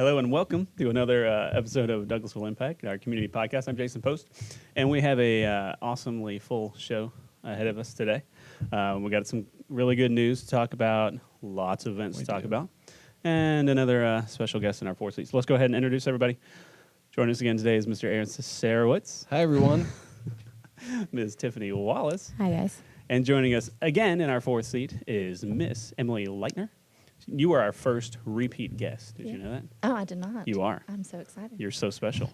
Hello and welcome to another episode of Douglasville Impact, our community podcast. I'm Jason Post, and we have a awesomely full show ahead of us today. We got some really good news to talk about, lots of events to talk about, and another special guest in our fourth seat. So let's go ahead and introduce everybody. Joining us again today is Mr. Aaron Sarowitz. Hi, everyone. Ms. Tiffany Wallace. Hi, guys. And joining us again in our fourth seat is Miss Emily Lightner. You are our first repeat guest. Did you know that? Oh, I did not. You are. I'm so excited. You're so special.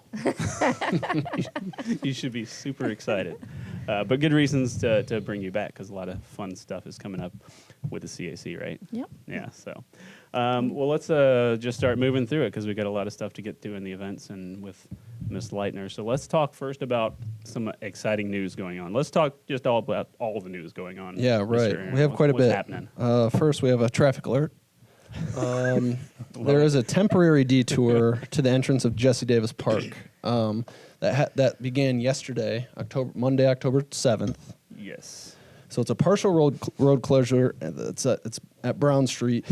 You should be super excited. But good reasons to bring you back because a lot of fun stuff is coming up with the CAC, right? Yep. Yeah, so. Well, let's just start moving through it because we've got a lot of stuff to get through in the events and with Miss Lightner. So let's talk first about some exciting news going on. Let's talk just all about all the news going on. Yeah, right. Aaron. We have quite a What's bit. happening? First, we have a traffic alert. There is a temporary detour to the entrance of Jesse Davis Park that began yesterday, Monday, October 7th. Yes. So it's a partial road closure. It's at Brown Street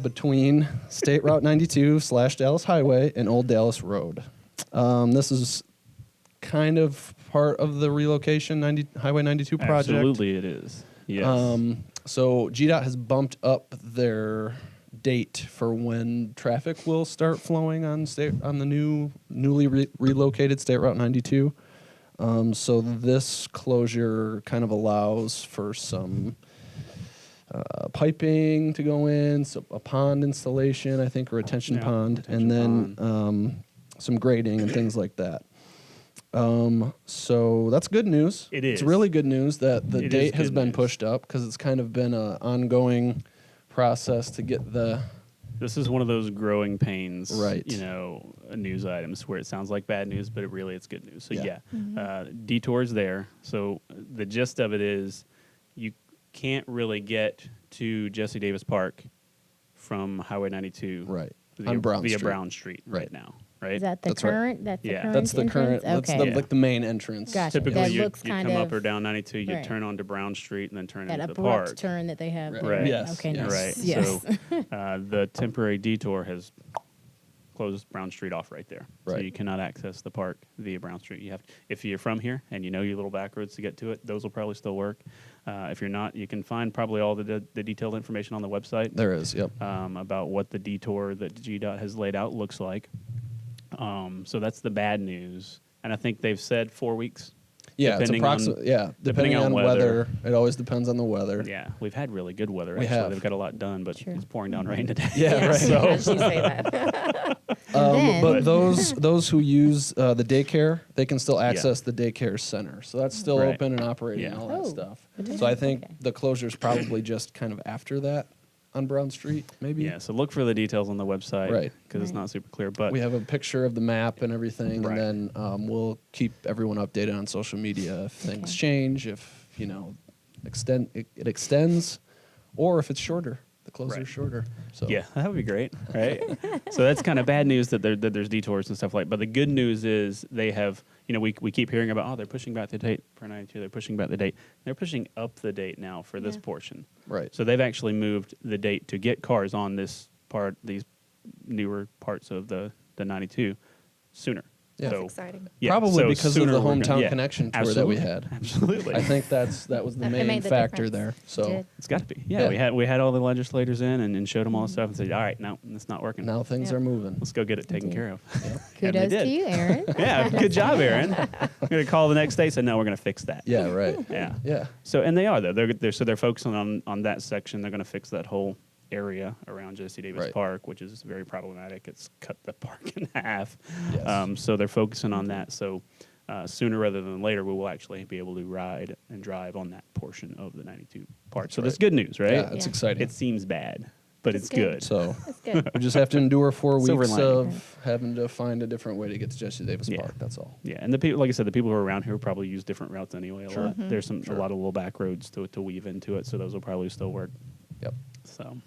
between State Route 92 / Dallas Highway and Old Dallas Road. This is kind of part of the relocation Highway 92 project. Absolutely, it is. Yes. So GDOT has bumped up their date for when traffic will start flowing on the newly relocated State Route 92. So this closure kind of allows for some piping to go in, so a pond installation, I think, a retention pond, and then some grading and things like that. So that's good news. It is. It's really good news that the date has been pushed up because it's kind of been an ongoing process to get the... This is one of those growing pains, right? News items where it sounds like bad news, but it's good news. So yeah. Detours there. So the gist of it is you can't really get to Jesse Davis Park from Highway 92 right via Brown Street right now. Right? Is that the That's right. current? That's the current That's the entrance? current. Okay. That's the main entrance. Gotcha. Typically, That you looks kind come of up or down 92, you right. turn onto Brown Street and then turn That into the abrupt park. turn that they have. Right. There. Right. Yes. Okay. Yes. Nice. Right. Yes. So the temporary detour has closed Brown Street off right there. Right. So you cannot access the park via Brown Street. You have to, if you're from here and you know your little back roads to get to it, those will probably still work. If you're not, you can find probably all the detailed information on the website. There is, yep. About what the detour that GDOT has laid out looks like. So that's the bad news. And I think they've said 4 weeks. Yeah, it's approximately. Depending on weather. It always depends on the weather. Yeah, we've had really good weather. We actually, have. they've got a lot done, but Sure. it's pouring down rain today. Yeah, right. So As you say that. But those who use the daycare, they can still access the daycare center. So that's still Right. open and operating and all that Oh, stuff. potentially. So I think Okay. the closure is probably just kind of after that on Brown Street, maybe. yeah, so look for the details on the website, Right. Because it's Right. not super clear. But We have a picture of the map and everything, Right. and then we'll keep everyone updated on social media if things Okay. change, if it extends, or if it's shorter. The closer Right. is shorter. So yeah, that would be great, right? So that's kind of bad news that there's detours and stuff like. But the good news is they have. We keep hearing about they're pushing back the date for 92. They're pushing back the date. They're pushing up the date now for this Yeah. portion. right. So they've actually moved the date to get cars on this part, these newer parts of the 92 sooner. Yeah. That's So, exciting. yeah, Probably so because of sooner the we're gonna- hometown yeah, connection tour absolutely. that we had. Absolutely. I think that was the It main made the factor difference. there. So Did. It's got to be. Yeah, Yeah. we had all the legislators in and showed them all the stuff and said, all right, no, it's not working. now things Yep. are moving. Let's go get it taken Indeed. care of. And they Kudos did. to you, Aaron. Yeah, good job, Aaron. I'm going to call the next day and say, no, we're going to fix that. Yeah, right. Yeah. Yeah. So, and they are, though. They're focusing on that section. They're going to fix that whole area around Jesse Davis Right. Park, which is very problematic. It's cut the park in half. Yes. So they're focusing on that. So sooner rather than later, we will actually be able to ride and drive on that portion of the 92 part. So that's right. good news, right? Yeah, it's Yeah. exciting. It seems bad, but That's it's good. good. So That's good. we just have to endure 4 Silver weeks lining. of having to find a different way to get to Jesse Davis Yeah. Park. That's all. Yeah, and the people, like I said, the people who are around here probably use different routes anyway. A Sure. lot. There's a Sure. lot of little back roads to weave into it, so those will probably still work. Yep. So,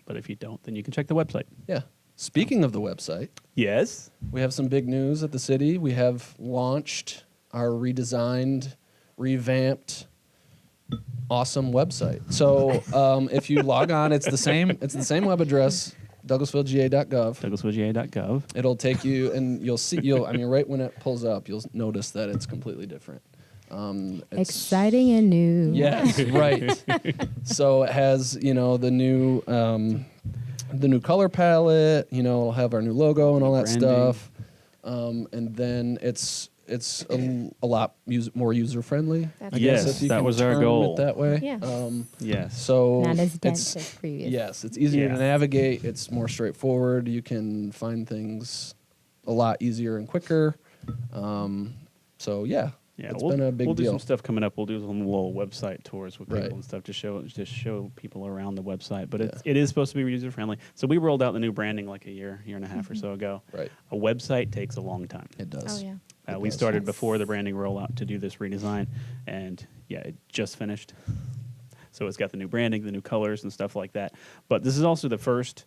but if you don't, then you can check the website. Yeah. Speaking of the website, Yes. we have some big news at the city. We have launched our redesigned, revamped, awesome website. So if you log on, it's the same web address DouglasvilleGA.gov. DouglasvilleGA.gov. It'll take you, and you'll see. I mean, right when it pulls up, you'll notice that it's completely different. It's- Exciting and new. Yes, right. So it has, the new color palette. It'll have our new logo and all that Branding. stuff. And then it's a lot more user friendly. That's I Yes, guess if you that can was our term goal. it that way. Yeah. Yes. So Not as it's dense as previous. yes, it's easier Yeah. to navigate. It's more straightforward. You can find things a lot easier and quicker. So yeah, Yeah, it's we'll, been a big we'll do deal. some stuff coming up. We'll do some little website tours with people Right. and stuff to show people around the website. But it is supposed to be user friendly. So we rolled out the new branding like a year and a half or so ago. Right. A website takes a long time. It does. Oh, yeah. It We does. started Yes. before the branding rollout to do this redesign, and yeah, it just finished. So it's got the new branding, the new colors, and stuff like that. But this is also the first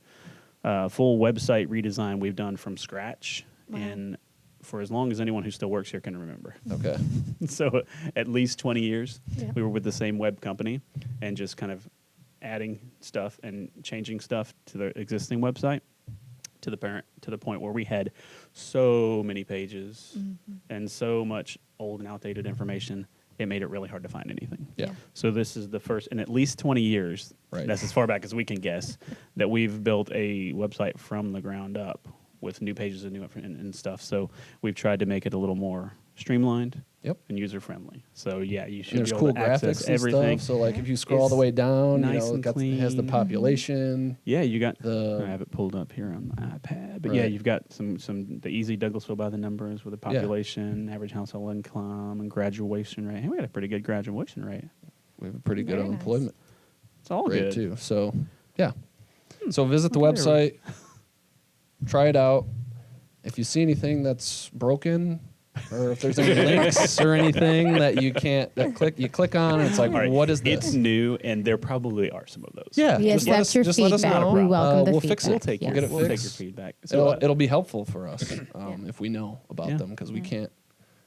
full website redesign we've done from scratch, Wow. and for as long as anyone who still works here can remember. Okay. So at least 20 years, Yeah. we were with the same web company, and just kind of adding stuff and changing stuff to the existing website to the point where we had so many pages and so much old and outdated information, it made it really hard to find anything. Yeah. So this is the first in at least 20 years, Right. that's as far back as we can guess, that we've built a website from the ground up with new pages and new and stuff. So we've tried to make it a little more streamlined Yep. and user friendly. So yeah, you And should there's be cool able to access graphics and everything. stuff. So like if you scroll all It's the way down, nice and it has the clean. population. Yeah, you got. The- I have it pulled up here on the iPad, but yeah, Right. you've got some the easy Douglasville by the numbers with the population, average household income, and graduation rate. Hey, we got a pretty good graduation rate. We have a pretty good Very nice. unemployment It's all rate good. too. So yeah. So visit the Okay, website, try it out. If you see anything that's broken, or if there's any links or anything that you click on, and it's like, All right, what is this? It's new, and there probably are some of those. Yeah, We just let us- accept your just let us feedback. know. We welcome the we'll feedback. fix it. We'll take Yes. We'll get it we'll take your fixed. feedback. So It'll be helpful for us Yeah. if we know about Yeah. them, because we Yeah. can't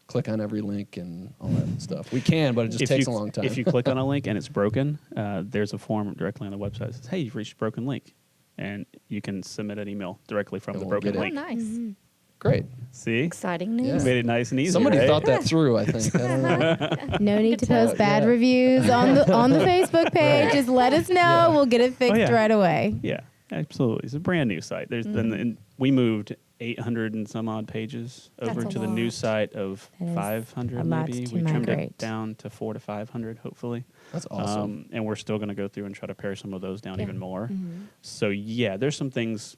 click on every link and all that stuff. We can, but it just if takes you, a long time. If you click on a link and it's broken, there's a form directly on the website that says, "Hey, you've reached a broken link," and you can submit an email directly from And the we'll broken get it. Oh, link. nice. Great. See, Exciting Yeah. news. made it nice and easy. Somebody right? thought that through, I think. I don't know. No need to tell. post bad Yeah. reviews on the Facebook page. Right. Just let us know. Yeah. We'll get it fixed yeah. right away. Yeah, absolutely. It's a brand new site. There's been and we moved 800 and some odd pages over That's a to the new lot. site of That is 500 a lot maybe. to We trimmed migrate. it down to 400 to 500 hopefully. That's awesome. And we're still going to go through and try to pare some of those down Yeah. even more. Mhm. So yeah, there's some things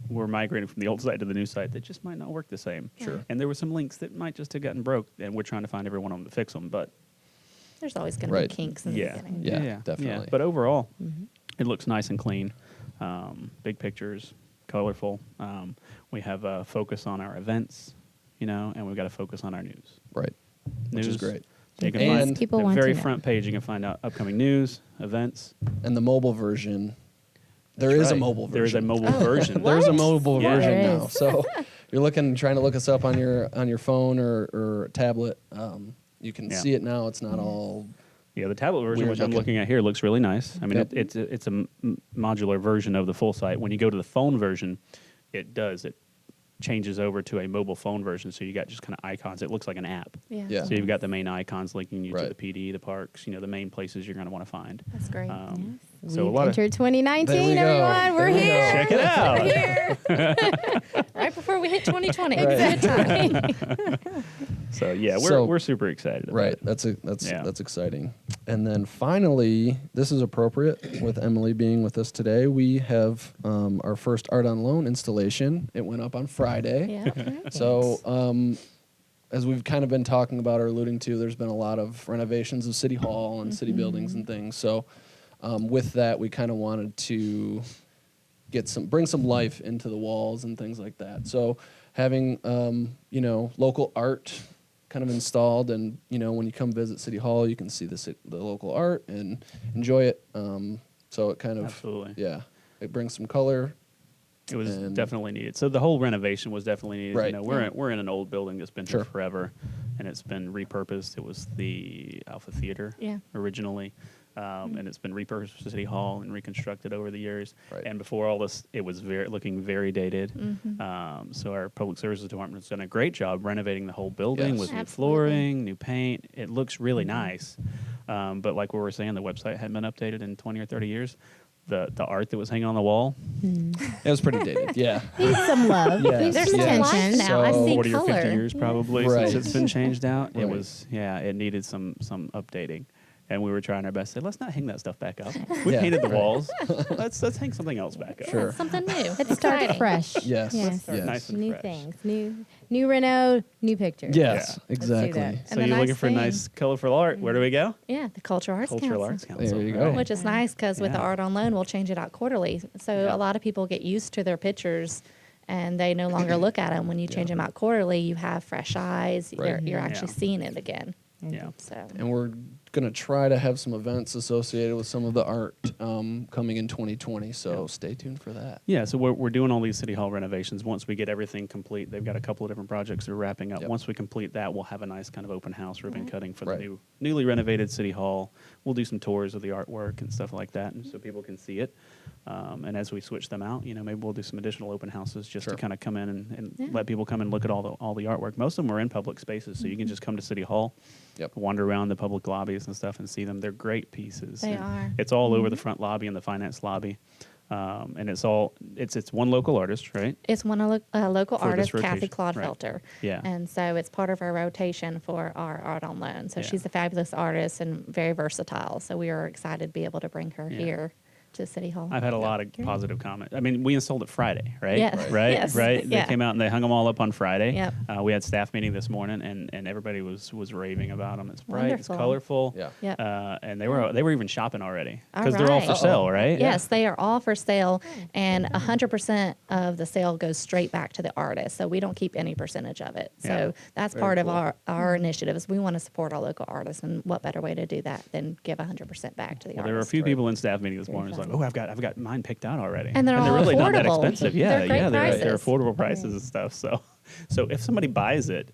we're migrating from the old site to the new site that just might not work the same. Sure. And there were some links that might just have gotten broke, and we're trying to find every one of them to fix them. But There's always going to Right. be kinks in the yeah, beginning. Yeah, definitely. But overall, Mhm. it looks nice and clean. Big pictures, colorful. We have a focus on our events, and we've got to focus on our news. Right. Which is News. great. So you can And find people the want to very know. front page. You can find out upcoming news, events. And the mobile version, there That's is a right. mobile version. There is a mobile version. There's a What? mobile Yeah. version There now. is. So you're trying to look us up on your phone or tablet. You can Yeah. see it now. It's not all. Yeah, the tablet version, Weird which I'm looking. looking at here, looks really nice. I mean, Yep. it's a modular version of the full site. When you go to the phone version, it changes over to a mobile phone version. So you got just kind of icons. It looks like an app. Yeah. So you've got the main icons linking you to Right. the PD, the parks, the main places you're going to want to find. That's great. Yes. So So a we've lot of entered 2019, There we go. everyone. We're There we here. go. check it out. Right before we hit 2020. Exactly. So yeah, So- we're super excited. About Right. it. That's Yeah. exciting. And then finally, this is appropriate with Emily being with us today. We have our first Art on Loan installation. It went up on Friday. Yeah. So, as we've kind of been talking about or alluding to, there's been a lot of renovations of City Hall and city buildings and things. So, with that, we kind of wanted to bring some life into the walls and things like that. So, having local art kind of installed, and when you come visit City Hall, you can see the local art and enjoy it. So it kind of Absolutely. it brings some color. It was And- definitely needed. So the whole renovation was definitely needed. Right. We're in an old building that's been Sure. here forever, and it's been repurposed. It was the Alpha Theater originally, and it's been repurposed for City Hall and reconstructed over the years. Right. And before all this, it was looking very dated. So our Public Services Department has done a great job renovating the whole building Yes. with new Absolutely. flooring, new paint. It looks really nice. But like we were saying, the website hadn't been updated in 20 or 30 years. The art that was hanging on the wall, It was pretty dated. Yeah. Needs some love. Yes. Needs There's some some life attention. now. I So- see 40 or 50 color. years probably Right. since it's been changed out. It Right. was, it needed some updating. And we were trying our best to say, let's not hang that stuff back up. We Yeah, painted the right. walls. Let's hang something else back up. Sure. Something new. Let's start Exciting. fresh. Yes. Yes. Yes. Nice and New fresh. things. New reno, new pictures. Yes, Yeah. exactly. that. So And the you're looking nice for thing- nice, colorful art. Where do we go? Yeah, the Cultural Arts Cultural Council. Arts Council. There you go. right. Which is nice because with the Yeah. art on loan, we'll change it out quarterly. So Yeah. a lot of people get used to their pictures and they no longer look at them. When you change them out quarterly, you have fresh eyes. Right. You're actually Yeah. seeing it again. Yeah. So And we're going to try to have some events associated with some of the art coming in 2020. So stay tuned for that. Yeah, so we're doing all these City Hall renovations. Once we get everything complete, they've got a couple of different projects they're wrapping up. Yep. Once we complete that, we'll have a nice kind of open house ribbon cutting for Right. the newly renovated City Hall. We'll do some tours of the artwork and stuff like that, and so people can see it. And as we switch them out, maybe we'll do some additional open houses just Sure. to kind of come in and let people come and look at all the artwork. Most of them are in public spaces, so you can just come to City Hall, Yep. wander around the public lobbies and stuff and see them. They're great pieces. They And are. It's all over the front lobby and the finance lobby. And it's one local artist, right? it's one local For this artist, Kathy rotation, right. Clodfelter. Yeah. And so it's part of our rotation for our art on loan. So Yeah. she's a fabulous artist and very versatile. So we are excited to be able to bring her Yeah. here to City Hall. I've had a lot of positive comments. I mean, we installed it Friday, right? Yes. Right? Yes. Right? They Yeah. came out and they hung them all up on Friday. Yep. We had staff meeting this morning, and everybody was raving about them. It's bright, it's Wonderful. colorful. Yeah. Yep. And they were even shopping already All because they're all for right. sale, right? Yes, they are all for sale, and 100% of the sale goes straight back to the artist. So we don't keep any percentage of it. So Yeah. that's Very part cool. of our initiatives. We want to support our local artists, and what better way to do that than give 100% back to the Well, artist? there were a few people in staff meeting this Very morning. It's like, fun. oh, I've got mine picked out already, And they're all really not that affordable. expensive. Yeah, They're great they're prices. affordable prices and stuff. So if somebody buys it,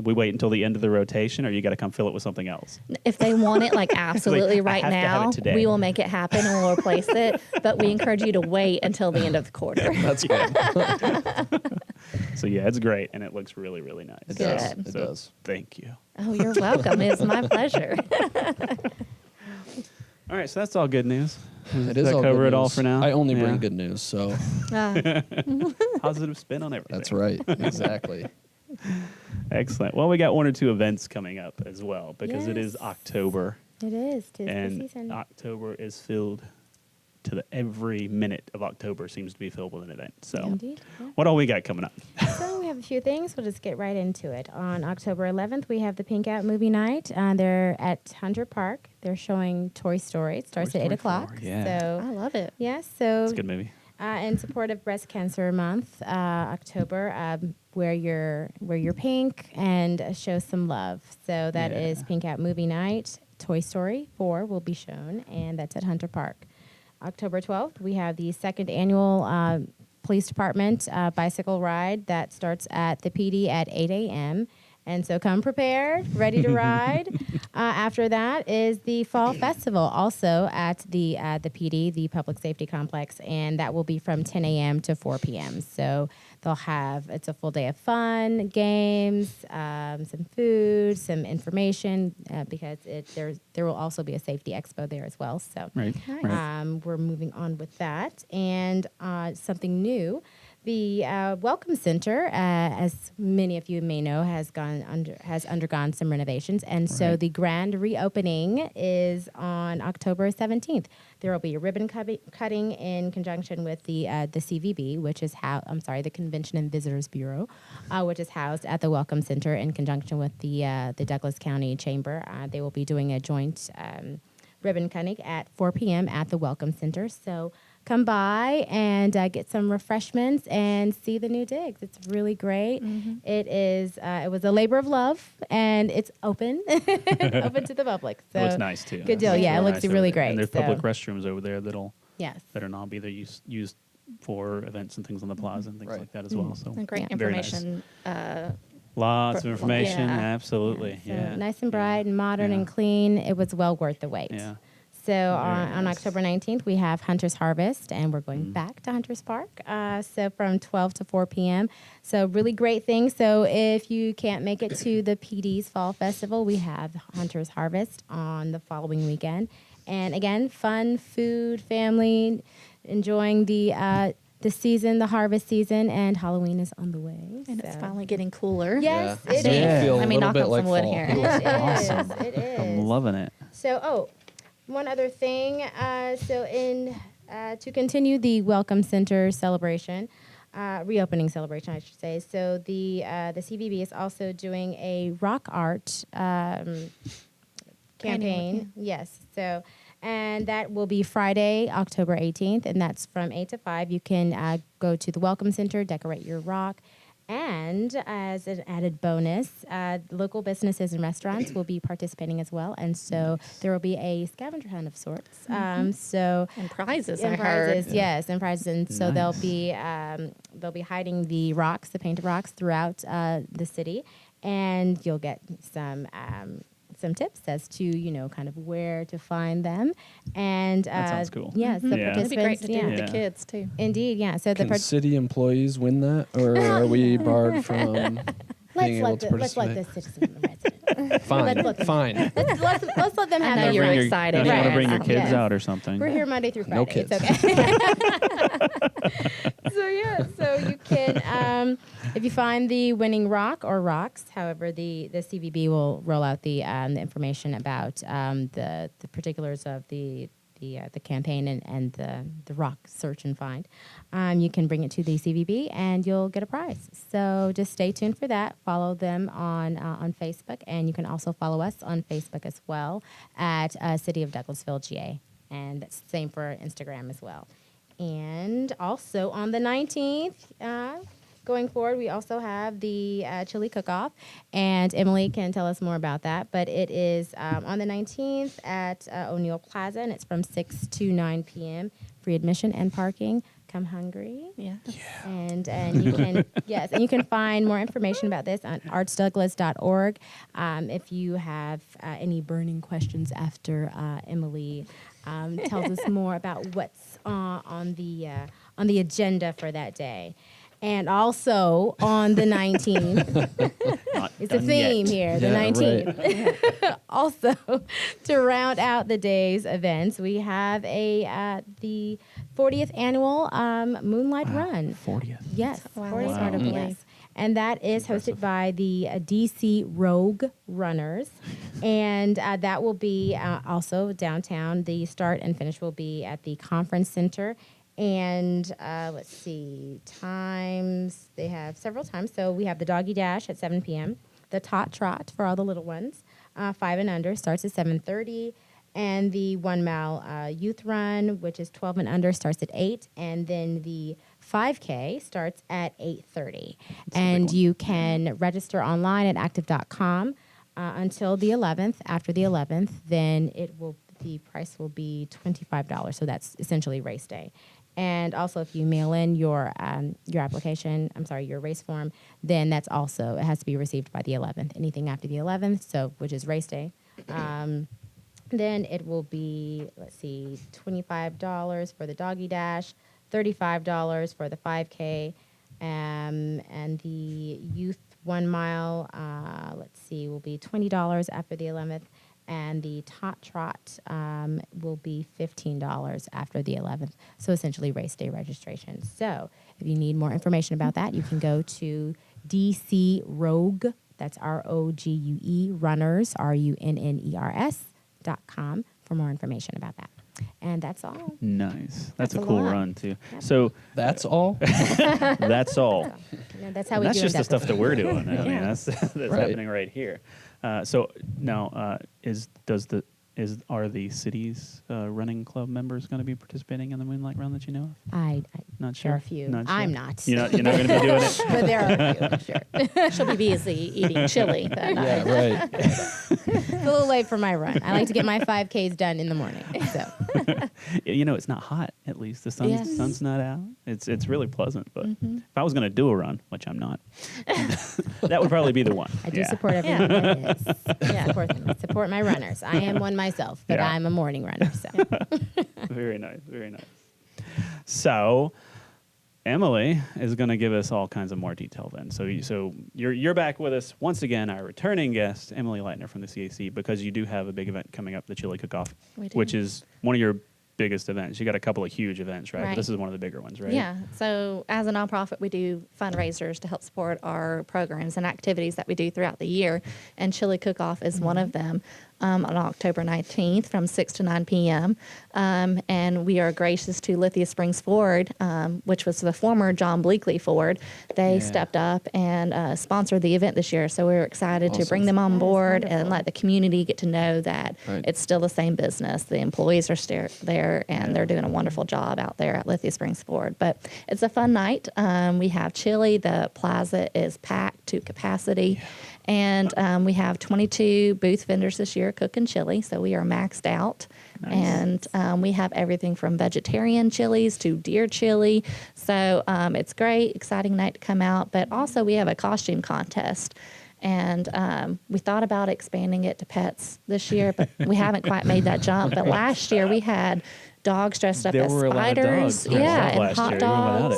we wait until the end of the rotation, or you got to come fill it with something else. If they want it like absolutely I right have to have it now, today. we will make it happen and we'll replace it. But we encourage you to wait until the end of the quarter. That's good. So yeah, it's great, and it looks really, really nice. It Good. does. It So does. Thank you. Oh, you're welcome. It's my pleasure. All right, so that's all good news. It Does is that all cover good it all news. for now? I only bring Yeah. good news, so Positive spin on everything. that's right. Exactly. Excellent. Well, we got one or two events coming up as well because it is Yes. October, It is. 'Tis the and season. October is filled to every minute of October seems to be filled with an event. So, Indeed. Yeah. what all we got coming up? So we have a few things. We'll just get right into it. On October 11th, we have the Pink Out Movie Night. They're at Hunter Park. They're showing Toy Story. It starts Toy at 8 Story 4, o'clock. yeah. I So, love it. yes. So, It's a good movie. in support of Breast Cancer Month, October, wear your pink and show some love. So that is Yeah. Pink Out Movie Night. Toy Story 4 will be shown, and that's at Hunter Park. October 12th, we have the second annual Police Department bicycle ride that starts at the PD at 8 a.m. And so come prepared, ready to ride. After that is the Fall Festival, also at the PD, the Public Safety Complex, and that will be from 10 a.m. to 4 p.m. So it's a full day of fun, games, some food, some information, because there will also be a safety expo there as well. So Right. Nice. Right. we're moving on with that. And something new, the Welcome Center, as many of you may know, has undergone some renovations. And so Right. the grand reopening is on October 17th. There will be a ribbon cutting in conjunction with the CVB, which is the Convention and Visitors Bureau, which is housed at the Welcome Center in conjunction with the Douglas County Chamber. They will be doing a joint ribbon cutting at 4 p.m. at the Welcome Center. So come by and get some refreshments and see the new digs. It's really great. It was a labor of love, and it's open open to the public. So It looks nice too. Good deal. It's Yeah, it really looks nice really over there. great. And there's So- public restrooms over there yes. that'll now be used for events and things on the plaza and things Right. like that as well. So And great very nice. information Lots of information. Yeah. Absolutely. So Yeah. nice and bright and modern Yeah. and clean. It was well worth the wait. Yeah. So on nice. October 19th, we have Hunter's Harvest, and we're Mm. going back to Hunter's Park. So from 12 to 4 p.m. So really great thing. So if you can't make it to the PD's Fall Festival, we have Hunter's Harvest on the following weekend. And again, fun, food, family, enjoying the season, the harvest season, and Halloween is on the way. And it's so- finally getting cooler. Yes, Yeah. it Starting to is. feel a Let me little knock bit on like some wood fall. here. It Awesome. is. It is. I'm loving it. So, one other thing. To continue the Welcome Center celebration, reopening celebration, I should say. So the CVB is also doing a rock art campaign. Yes. So, and that will be Friday, October 18th, and that's from 8 to 5. You can go to the Welcome Center, decorate your rock. And as an added bonus, local businesses and restaurants will be participating as well. And so there will be a scavenger hunt of sorts. So And prizes, I and heard. prizes, yes, and prizes. And so they'll Nice. be hiding the rocks, the painted rocks, throughout the city, and you'll get some tips as to kind of where to find them. And That sounds cool. Yes, the Yeah. It'd be great to do participants. with Yeah. the kids, too. Indeed, yeah. So the Can city employees win that, or are we barred from being able to let's let participate? the citizen resident. Fine, let them- fine. let's let them I have know their you're fun. excited. You want to Yes. bring your kids Yes. out or something. We're here Monday through Friday. No kids. It's okay. So you can, if you find the winning rock or rocks, however, the CVB will roll out the information about the particulars of the campaign and the rock search and find. You can bring it to the CVB and you'll get a prize. So just stay tuned for that. Follow them on Facebook, and you can also follow us on Facebook as well at City of Douglasville, GA, and that's the same for Instagram as well. And also on the 19th, going forward, we also have the chili cook-off, and Emily can tell us more about that. But it is on the 19th at O'Neill Plaza, and it's from 6 to 9 p.m. Free admission and parking. Come hungry. Yeah. And you can and you can find more information about this on artsdouglas.org. If you have any burning questions after Emily tells us more about what's on the agenda for that day. And also on the 19th, Not it's a done theme yet. here, the Yeah, 19th. Also, to round out the day's events, we have the 40th annual Moonlight Run. 40th. Yes, Wow, 40th that's hard to yes. believe. And that is hosted by the DC Rogue Runners. And that will be also downtown. The start and finish will be at the Conference Center. And let's see, times, they have several times. So we have the Doggy Dash at 7 p.m., the Tot Trot for all the little ones, 5 and under, starts at 7:30. And the 1 mile youth run, which is 12 and under, starts at 8. And then the 5K starts at 8:30. And you can register online at active.com until the 11th. After the 11th, then the price will be $25. So that's essentially race day. And also, if you mail in your application, your race form, then it has to be received by the 11th. Anything after the 11th, which is race day, then it will be, $25 for the Doggy Dash, $35 for the 5K, and the youth 1 mile, will be $20 after the 11th. And the Tot Trot will be $15 after the 11th. So essentially race day registration. So if you need more information about that, you can go to DC Rogue, that's ROGUE, runners, RUNNERS.com for more information about that. And that's all. Nice. That's a a cool lot. run, too. Yep. So That's all. that's all. That's how And we that's do just the it. stuff that we're doing. I mean, Yeah. that's Right. happening right here. So now, are the city's running club members going to be participating in the Moonlight Run that you know of? I Not there sure. are a few. Not sure? I'm not. You're not going to be doing it. But there are a few, sure. She'll be busy eating chili that night. Yeah, right. a little late for my run. I like to get my 5Ks done in the morning. So It's not hot. At least the sun's not out. It's really pleasant. But if I was going to do a run, which I'm not, that would probably be the one. I do support everyone that is. Yeah. Support my runners. I am one myself, but Yeah. I'm a morning runner. So Very nice. Very nice. So, Emily is going to give us all kinds of more detail then. So you're back with us once again, our returning guest, Emily Lightner from the CAC, because you do have a big event coming up, the Chili Cook-Off, We do. which is one of your biggest events. You got a couple of huge events, right? But Right. this is one of the bigger ones, right? Yeah. So as a nonprofit, we do fundraisers to help support our programs and activities that we do throughout the year. And Chili Cook-Off is one of them on October 19th from 6 to 9 p.m. And we are gracious to Lithia Springs Ford, which was the former John Bleakley Ford. They Yeah. stepped up and sponsored the event this year. So we're excited to bring Awesome. them on That is board and wonderful. let the community get to know that Right. it's still the same business. The employees are there, and they're doing a wonderful job out there at Lithia Springs Ford. But it's a fun night. We have chili. The plaza is packed to capacity. And we have 22 booth vendors this year cooking chili, so we are maxed out. Nice. And we have everything from vegetarian chilies to deer chili. So it's great, exciting night to come out. But also we have a costume contest. And we thought about expanding it to pets this year, but we haven't quite made that jump. But last year we had dogs dressed up There as were a lot of spiders. dogs dressed Yeah, up and last hot year, even without dogs.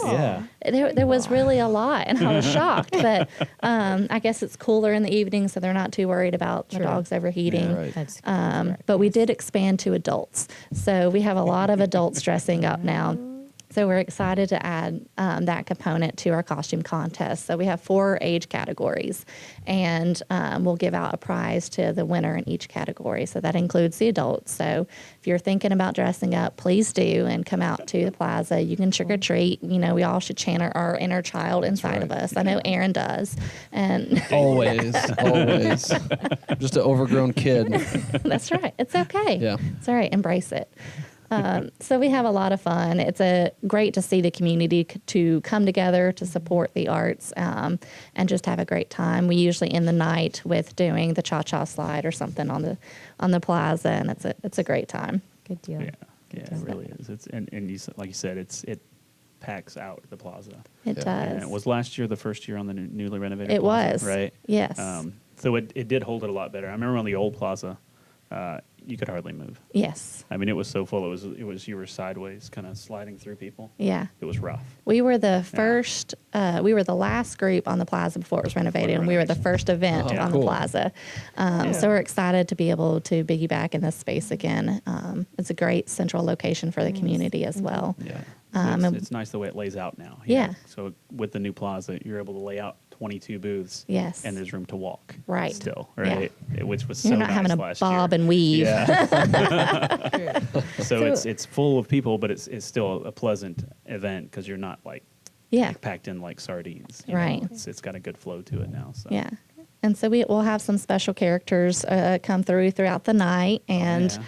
it, yeah. There was really a lot, and I was shocked. But I guess it's cooler in the evening, so they're not too worried about the True. dogs overheating. Yeah, right. that's But we did expand to adults. So we have a lot of adults dressing up now. So we're excited to add that component to our costume contest. So we have 4 age categories, and we'll give out a prize to the winner in each category. So that includes the adults. So if you're thinking about dressing up, please do and come out to the plaza. You can trick or treat. We all should channel our inner child inside of us. I know Aaron does, and Always. Just an overgrown kid. that's right. It's okay. Yeah. It's all right. Embrace it. So we have a lot of fun. It's great to see the community to come together to support the arts and just have a great time. We usually end the night with doing the cha-cha slide or something on the plaza, and it's a great time. good deal. Yeah, it really is. It's and like you said, it packs out the plaza. It Yeah. does. And it was last year the first year on the newly renovated It plaza, was. right? Yes. So it did hold it a lot better. I remember on the old plaza, you could hardly move. Yes. I mean, it was so full. It was you were sideways, kind of sliding through people. Yeah. It was rough. We were the first, we were the last group on the plaza before it was renovated, and we were the first event Oh, on cool. the plaza. So we're excited to be able to piggyback in this space again. It's a great central location for the community as well. Yeah. and- It's nice the way it lays out now. Yeah. So with the new plaza, you're able to lay out 22 booths. Yes. And there's room to walk. Right. Still, Yeah. right? Which was You're so not nice having to last bob year. and weave. Yeah. so So- it's full of people, but it's still a pleasant event because you're not like Yeah. packed in like sardines. Right. It's got a good flow to it now. So. Yeah. And so we'll have some special characters come throughout the night. And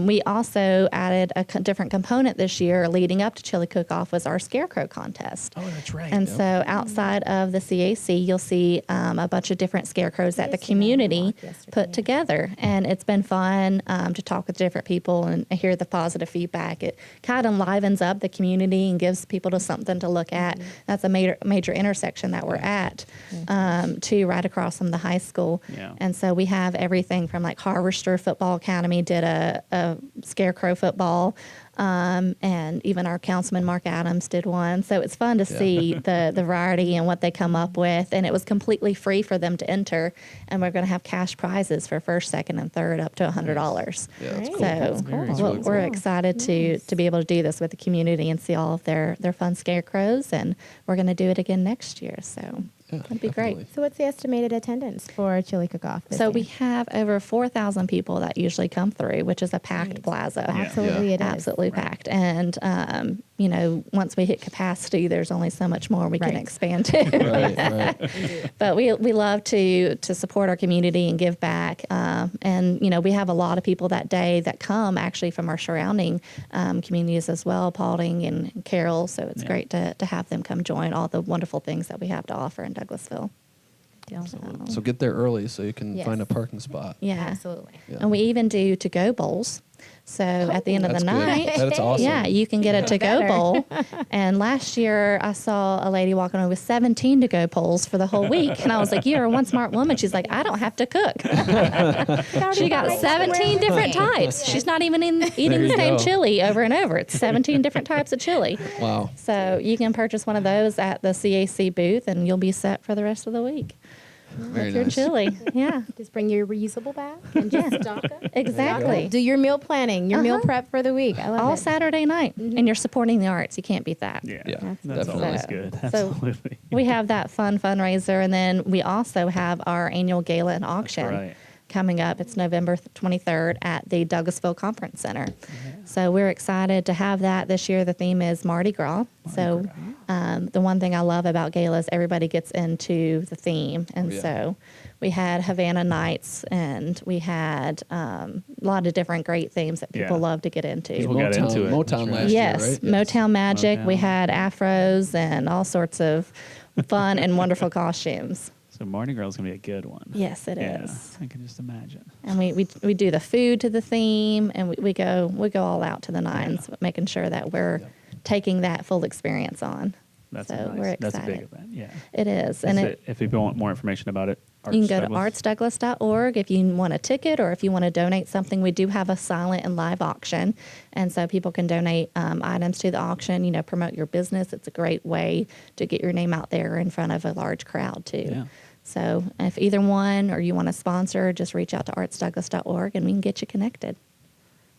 we also added a different component this year leading up to Chili Cook-Off was our Scarecrow Contest. Oh, that's right. And Yep. so outside of the CAC, you'll see a bunch of different scarecrows that the Yes, you had a community walk yesterday, put yeah. together. And it's been fun to talk with different people and hear the positive feedback. It kind of enlivens up the community and gives people something to look at. That's a major intersection that we're at, too, right across from the high school. Yeah. And so we have everything from like Harvester Football Academy did a Scarecrow football. And even our councilman, Mark Adams, did one. So it's fun to see the variety and what they come up with. And it was completely free for them to enter. And we're going to have cash prizes for first, second, and third up to $100. Yeah, that's Great. cool. So That's cool. That's really we're cool. excited to be able to do this with the community and see all of their fun scarecrows. And we're going to do it again next year. So Yeah, that'd be great. definitely. So what's the estimated attendance for Chili Cook-Off? this So year? we have over 4,000 people that usually come through, which is a packed Nice. plaza. Yeah. Absolutely, it is. Absolutely Right. packed. And, once we hit capacity, there's only so much more we can Right. expand to. Right. But we love to support our community and give back. And we have a lot of people that day that come actually from our surrounding communities as well, Paulding and Carroll. So it's Yeah. great to have them come join all the wonderful things that we have to offer in Douglasville. Absolutely. So get there early so you can Yes. find a parking spot. Yeah. Absolutely. Yeah. And we even do to-go bowls. So at the end of the That's good. night, That's awesome. yeah, you can get a to-go Better. bowl. And last year, I saw a lady walking around with 17 to-go bowls for the whole week. And I was like, you're one smart woman. She's like, I don't have to cook. She got 17 different types. She's not even eating There the you same go. chili over and over. It's 17 different types of chili. Wow. So you can purchase one of those at the CAC booth, and you'll be set for the rest of the week. Very With your nice. chili. Yeah, Just bring your reusable bag and just stock up. exactly. Do your meal planning, your meal prep for the week. I love All it. Saturday night. And you're supporting the arts. You can't beat that. Yeah, Yeah, that's definitely. always So- good. so Absolutely. We have that fun fundraiser, and then we also have our annual gala and auction right. coming up. It's November 23rd at the Douglasville Conference Center. So we're excited to have that this year. The theme is Mardi Gras. So the one thing I love about gala is everybody gets into the theme, and Yeah. so we had Havana Nights, and we had a lot of different great themes that people Yeah. love to get into. People got into it. Motown That's right. last Yes, year, right? Motown Magic. We Motown. had afros and all sorts of fun and wonderful costumes. So Mardi Gras is going to be a good one. Yes, it Yeah, is. I can just imagine. And we do the food to the theme, and we go all out to the nines, making sure that we're taking that full experience on. That's So nice. we're That's a big excited. event. Yeah. It is, and If people want more information about it, you can go to Douglas. artsdouglas.org if you want a ticket or if you want to donate something. We do have a silent and live auction, and so people can donate items to the auction. You know, promote your business. It's a great way to get your name out there in front of a large crowd too. Yeah. So if either one or you want to sponsor, just reach out to artsdouglas.org and we can get you connected.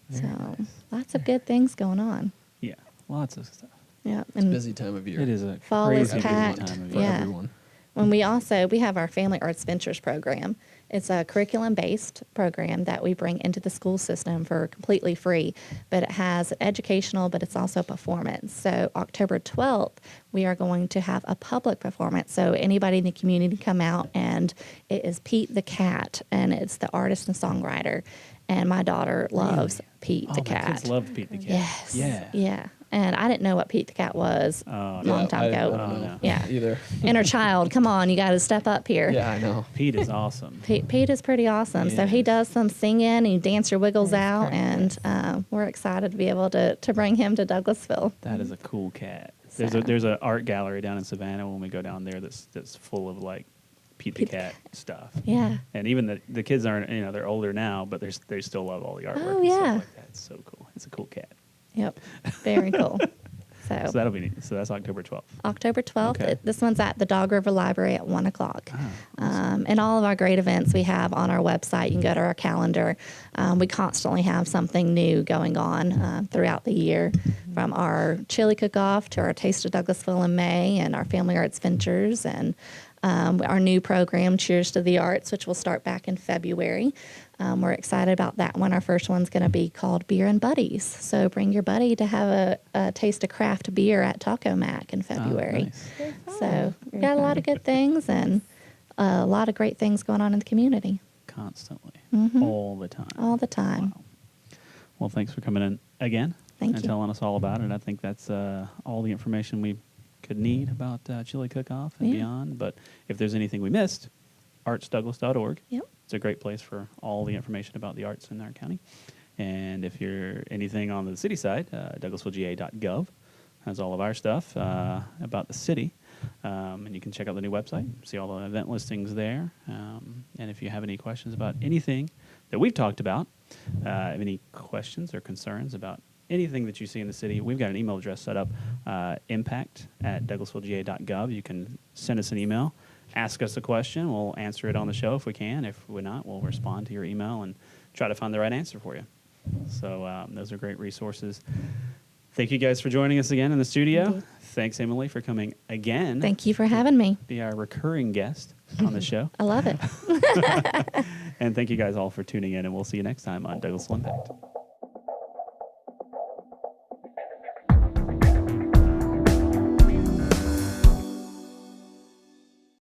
Very so nice. lots of good things going on. Yeah, lots of stuff. Yeah, It's a busy time of year. It is a Fall is crazy busy packed. time of For year. Yeah. everyone. When we have our Family Arts Ventures program. It's a curriculum-based program that we bring into the school system for completely free, but it has educational, but it's also performance. So October 12th, we are going to have a public performance. So anybody in the community come out, and it is Pete the Cat, and it's the artist and songwriter. And my daughter loves Pete Oh, the my Cat. kids love Pete the Cat. Yes. Yeah. Yeah. And I didn't know what Pete the Cat was Oh, a no. long time I ago. don't know Yeah. either. Inner child, come on, you got to step up here. Yeah, I know. Pete is awesome. Pete is pretty awesome. So he Yes. does some singing and he dance your wiggles That's out, great. and we're excited to be able to bring him to Douglasville. That is a cool cat. So- There's an art gallery down in Savannah when we go down there that's full of like Pete the Cat stuff. Yeah. And even the kids aren't, they're older now, but they still love all the artwork. Oh, and yeah. stuff like that. It's so cool. It's a cool cat. Yep. Very cool. So So that'll be neat. So that's October 12th. October 12th, Okay. this one's at the Dog River Library at 1 o'clock. Ah, And all of our great events we have on our website. You can go to our calendar. We constantly have something new going on throughout the year, from our chili cook-off to our Taste of Douglasville in May, and our Family Arts Ventures, and our new program, Cheers to the Arts, which will start back in February. We're excited about that one. Our first one's going to be called Beer and Buddies. So bring your buddy to have a taste of craft beer at Taco Mac in February. nice. So we've got a lot of good things and a lot of great things going on in the community Constantly. Mhm. All the time. all the time. Wow. Well, thanks for coming in again Thank and you. telling us all about it. I think that's all the information we could need about Chili Cook-Off and Yeah. beyond. But if there's anything we missed, artsdouglas.org. Yep. It's a great place for all the information about the arts in our county. And if you're anything on the city side, douglasvillega.gov has all of our stuff about the city. And you can check out the new website, see all the event listings there. And if you have any questions about anything that we've talked about, have any questions or concerns about anything that you see in the city, we've got an email address set up, impact@douglasvillega.gov. You can send us an email, ask us a question. We'll answer it on the show if we can. If we're not, we'll respond to your email and try to find the right answer for you. So those are great resources. Thank you guys for joining us again in the studio. Indeed. Thanks, Emily, for coming again. Thank you for having me. Be our recurring guest on the show. I love it. And thank you guys all for tuning in, and we'll see you next time on Douglasville Impact.